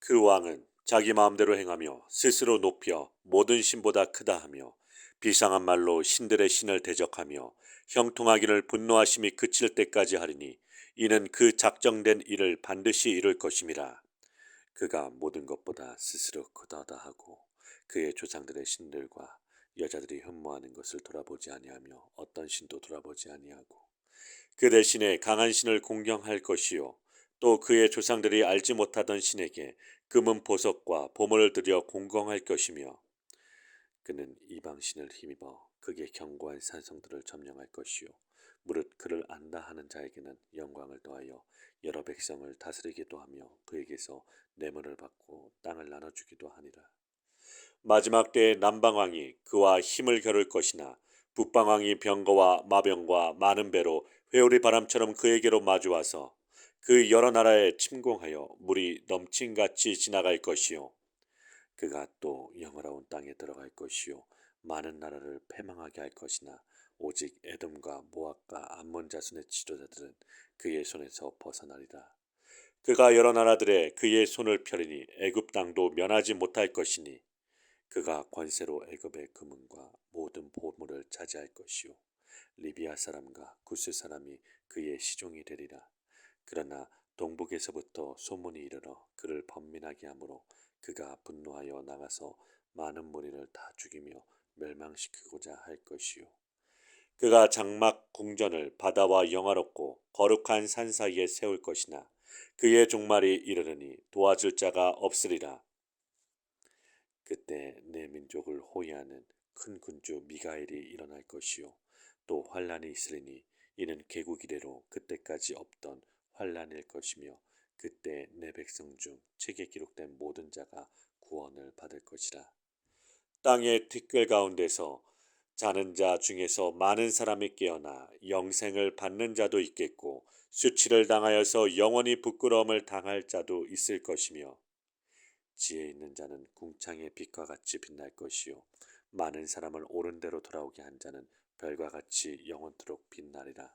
그 왕은 자기 마음대로 행하며 스스로 높여 모든 신보다 크다 하며 비상한 말로 신들의 신을 대적하며 형통하기를 분노하심이 그칠 때까지 하리니 이는 그 작정된 일을 반드시 이룰 것임이라. 그가 모든 것보다 스스로 크다다 하고 그의 조상들의 신들과 여자들이 흠모하는 것을 돌아보지 아니하며 어떤 신도 돌아보지 아니하고 그 대신에 강한 신을 공경할 것이요 또 그의 조상들이 알지 못하던 신에게 금은 보석과 보물을 들여 공경할 것이며 그는 이방 신을 힘입어 극의 견고한 산성들을 점령할 것이요 무릇 그를 안다 하는 자에게는 영광을 더하여 여러 백성을 다스리기도 하며 그에게서 뇌물을 받고 땅을 나눠주기도 하니라. 마지막 때에 남방왕이 그와 힘을 겨룰 것이나 북방왕이 병거와 마병과 많은 배로 회오리 바람처럼 그에게로 마주와서 그 여러 나라에 침공하여 물이 넘침같이 지나갈 것이요 그가 또 영화로운 땅에 들어갈 것이요 많은 나라를 패망하게 할 것이나 오직 에돔과 모압과 암몬 자손의 지도자들은 그의 손에서 벗어나리라. 그가 여러 나라들의 그의 손을 펴리니 애굽 땅도 면하지 못할 것이니 그가 권세로 애굽의 금은과 모든 보물을 차지할 것이요 리비아 사람과 구스 사람이 그의 시종이 되리라. 그러나 동북에서부터 소문이 이르러 그를 번민하게 하므로 그가 분노하여 나가서 많은 무리를 다 죽이며 멸망시키고자 할 것이요 그가 장막 궁전을 바다와 영화롭고 거룩한 산 사이에 세울 것이나 그의 종말이 이르르니 도와줄 자가 없으리라. 그때 내 민족을 호위하는 큰 군주 미가엘이 일어날 것이요 또 환란이 있으리니 이는 개국 이래로 그때까지 없던 환란일 것이며 그때 내 백성 중 책에 기록된 모든 자가 구원을 받을 것이라. 땅의 티끌 가운데서 자는 자 중에서 많은 사람이 깨어나 영생을 받는 자도 있겠고 수치를 당하여서 영원히 부끄러움을 당할 자도 있을 것이며 지혜 있는 자는 궁창의 빛과 같이 빛날 것이요 많은 사람을 옳은 대로 돌아오게 한 자는 별과 같이 영원토록 빛나리라.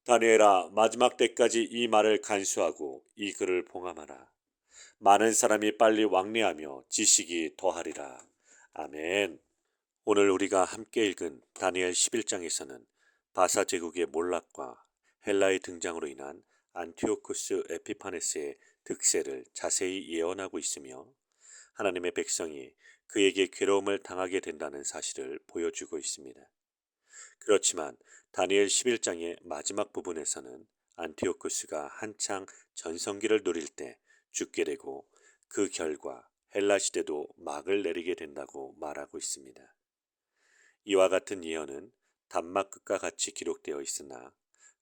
다니엘아, 마지막 때까지 이 말을 간수하고 이 글을 봉함하라. 많은 사람이 빨리 왕래하며 지식이 더하리라. 아멘. 오늘 우리가 함께 읽은 다니엘 11장에서는 바사 제국의 몰락과 헬라의 등장으로 인한 안티오쿠스 에피파네스의 득세를 자세히 예언하고 있으며 하나님의 백성이 그에게 괴로움을 당하게 된다는 사실을 보여주고 있습니다. 그렇지만 다니엘 11장의 마지막 부분에서는 안티오쿠스가 한창 전성기를 누릴 때 죽게 되고 그 결과 헬라 시대도 막을 내리게 된다고 말하고 있습니다. 이와 같은 예언은 단막 끝과 같이 기록되어 있으나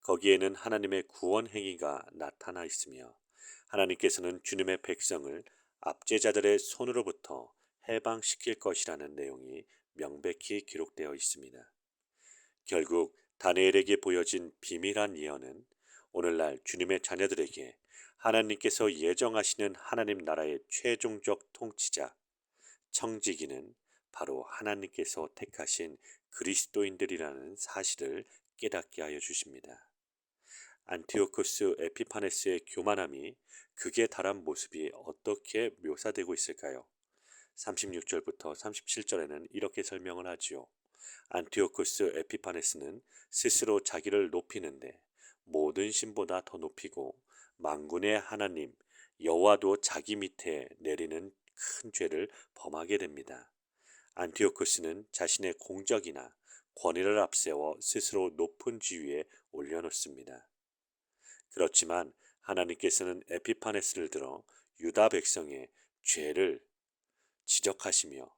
거기에는 하나님의 구원 행위가 나타나 있으며 하나님께서는 주님의 백성을 압제자들의 손으로부터 해방시킬 것이라는 내용이 명백히 기록되어 있습니다. 결국 다니엘에게 보여진 비밀한 예언은 오늘날 주님의 자녀들에게 하나님께서 예정하시는 하나님 나라의 최종적 통치자, 청지기는 바로 하나님께서 택하신 그리스도인들이라는 사실을 깨닫게 하여 주십니다. 안티오쿠스 에피파네스의 교만함이 극에 달한 모습이 어떻게 묘사되고 있을까요? 36절부터 37절에는 이렇게 설명을 하지요. 안티오쿠스 에피파네스는 스스로 자기를 높이는데 모든 신보다 더 높이고 만군의 하나님 여호와도 자기 밑에 내리는 큰 죄를 범하게 됩니다. 안티오쿠스는 자신의 공적이나 권위를 앞세워 스스로 높은 지위에 올려놓습니다. 그렇지만 하나님께서는 에피파네스를 들어 유다 백성의 죄를 지적하시며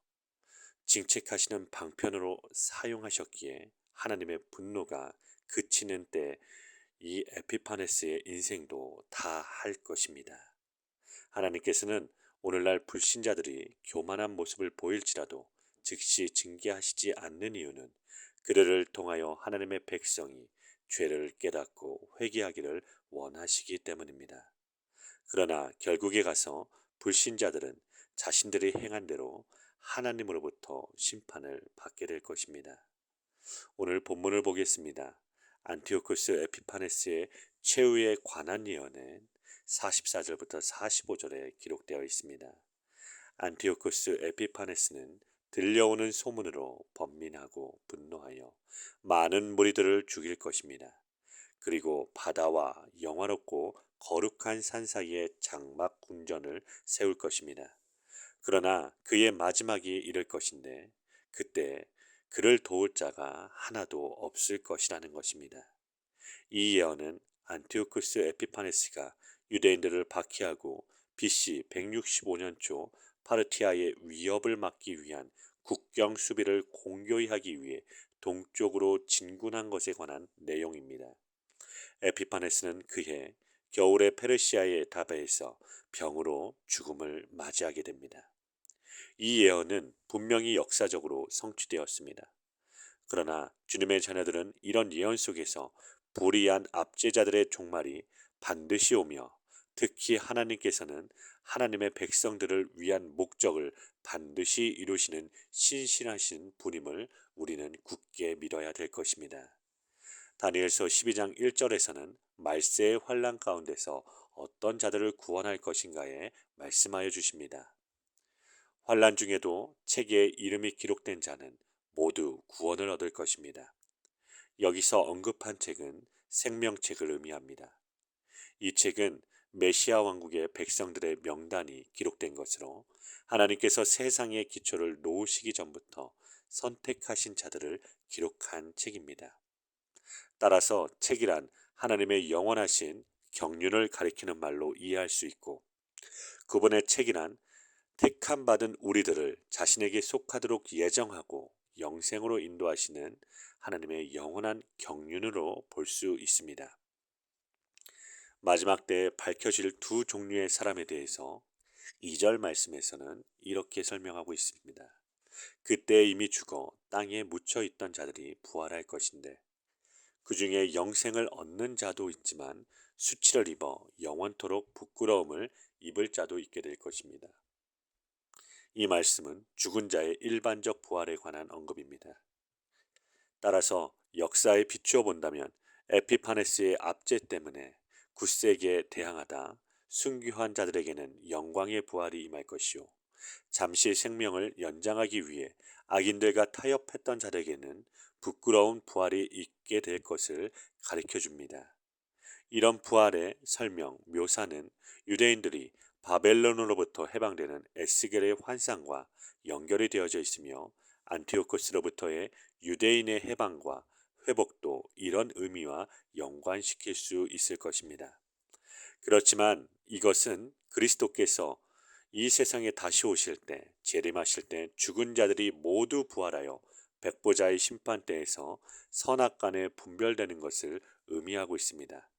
징책하시는 방편으로 사용하셨기에 하나님의 분노가 그치는 때 이 에피파네스의 인생도 다 할 것입니다. 하나님께서는 오늘날 불신자들이 교만한 모습을 보일지라도 즉시 징계하시지 않는 이유는 그들을 통하여 하나님의 백성이 죄를 깨닫고 회개하기를 원하시기 때문입니다. 그러나 결국에 가서 불신자들은 자신들이 행한 대로 하나님으로부터 심판을 받게 될 것입니다. 오늘 본문을 보겠습니다. 안티오쿠스 에피파네스의 최후에 관한 예언은 44절부터 45절에 기록되어 있습니다. 안티오쿠스 에피파네스는 들려오는 소문으로 번민하고 분노하여 많은 무리들을 죽일 것입니다. 그리고 바다와 영화롭고 거룩한 산 사이에 장막 궁전을 세울 것입니다. 그러나 그의 마지막이 이를 것인데 그때 그를 도울 자가 하나도 없을 것이라는 것입니다. 이 예언은 안티오쿠스 에피파네스가 유대인들을 박해하고 BC 165년 초 파르티아의 위협을 막기 위한 국경 수비를 공교히 하기 위해 동쪽으로 진군한 것에 관한 내용입니다. 에피파네스는 그해 겨울에 페르시아의 다베에서 병으로 죽음을 맞이하게 됩니다. 이 예언은 분명히 역사적으로 성취되었습니다. 그러나 주님의 자녀들은 이런 예언 속에서 불의한 압제자들의 종말이 반드시 오며 특히 하나님께서는 하나님의 백성들을 위한 목적을 반드시 이루시는 신실하신 분임을 우리는 굳게 믿어야 될 것입니다. 다니엘서 12장 1절에서는 말세의 환난 가운데서 어떤 자들을 구원할 것인가에 말씀하여 주십니다. 환난 중에도 책에 이름이 기록된 자는 모두 구원을 얻을 것입니다. 여기서 언급한 책은 생명책을 의미합니다. 이 책은 메시아 왕국의 백성들의 명단이 기록된 것으로 하나님께서 세상의 기초를 놓으시기 전부터 선택하신 자들을 기록한 책입니다. 따라서 책이란 하나님의 영원하신 경륜을 가리키는 말로 이해할 수 있고 그분의 책이란 택함 받은 우리들을 자신에게 속하도록 예정하고 영생으로 인도하시는 하나님의 영원한 경륜으로 볼 수 있습니다. 마지막 때에 밝혀질 두 종류의 사람에 대해서 2절 말씀에서는 이렇게 설명하고 있습니다. 그때 이미 죽어 땅에 묻혀 있던 자들이 부활할 것인데 그 중에 영생을 얻는 자도 있지만 수치를 입어 영원토록 부끄러움을 입을 자도 있게 될 것입니다. 이 말씀은 죽은 자의 일반적 부활에 관한 언급입니다. 따라서 역사에 비추어 본다면 에피파네스의 압제 때문에 굳세게 대항하다 순교한 자들에게는 영광의 부활이 임할 것이요 잠시 생명을 연장하기 위해 악인들과 타협했던 자들에게는 부끄러운 부활이 있게 될 것을 가르쳐 줍니다. 이런 부활의 설명, 묘사는 유대인들이 바벨론으로부터 해방되는 에스겔의 환상과 연결이 되어져 있으며 안티오코스로부터의 유대인의 해방과 회복도 이런 의미와 연관시킬 수 있을 것입니다. 그렇지만 이것은 그리스도께서 이 세상에 다시 오실 때 재림하실 때 죽은 자들이 모두 부활하여 백보자의 심판대에서 선악간에 분별되는 것을 의미하고 있습니다.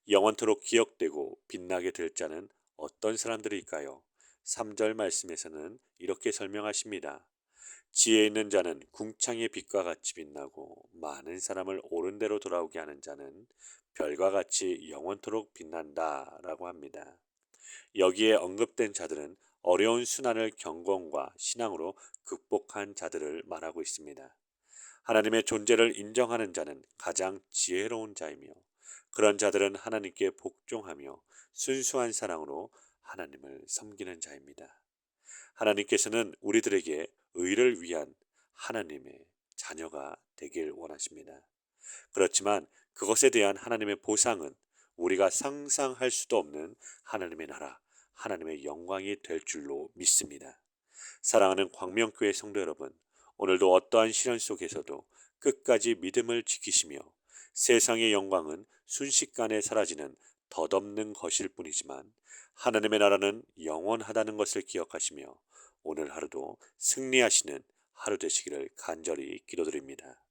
영원토록 기억되고 빛나게 될 자는 어떤 사람들일까요? 3절 말씀에서는 이렇게 설명하십니다. 지혜 있는 자는 궁창의 빛과 같이 빛나고 많은 사람을 옳은 대로 돌아오게 하는 자는 별과 같이 영원토록 빛난다 라고 합니다. 여기에 언급된 자들은 어려운 순환을 경건과 신앙으로 극복한 자들을 말하고 있습니다. 하나님의 존재를 인정하는 자는 가장 지혜로운 자이며 그런 자들은 하나님께 복종하며 순수한 사랑으로 하나님을 섬기는 자입니다. 하나님께서는 우리들에게 의를 위한 하나님의 자녀가 되길 원하십니다. 그렇지만 그것에 대한 하나님의 보상은 우리가 상상할 수도 없는 하나님의 나라, 하나님의 영광이 될 줄로 믿습니다. 사랑하는 광명교회 성도 여러분, 오늘도 어떠한 시련 속에서도 끝까지 믿음을 지키시며 세상의 영광은 순식간에 사라지는 덧없는 것일 뿐이지만 하나님의 나라는 영원하다는 것을 기억하시며 오늘 하루도 승리하시는 하루 되시기를 간절히 기도드립니다.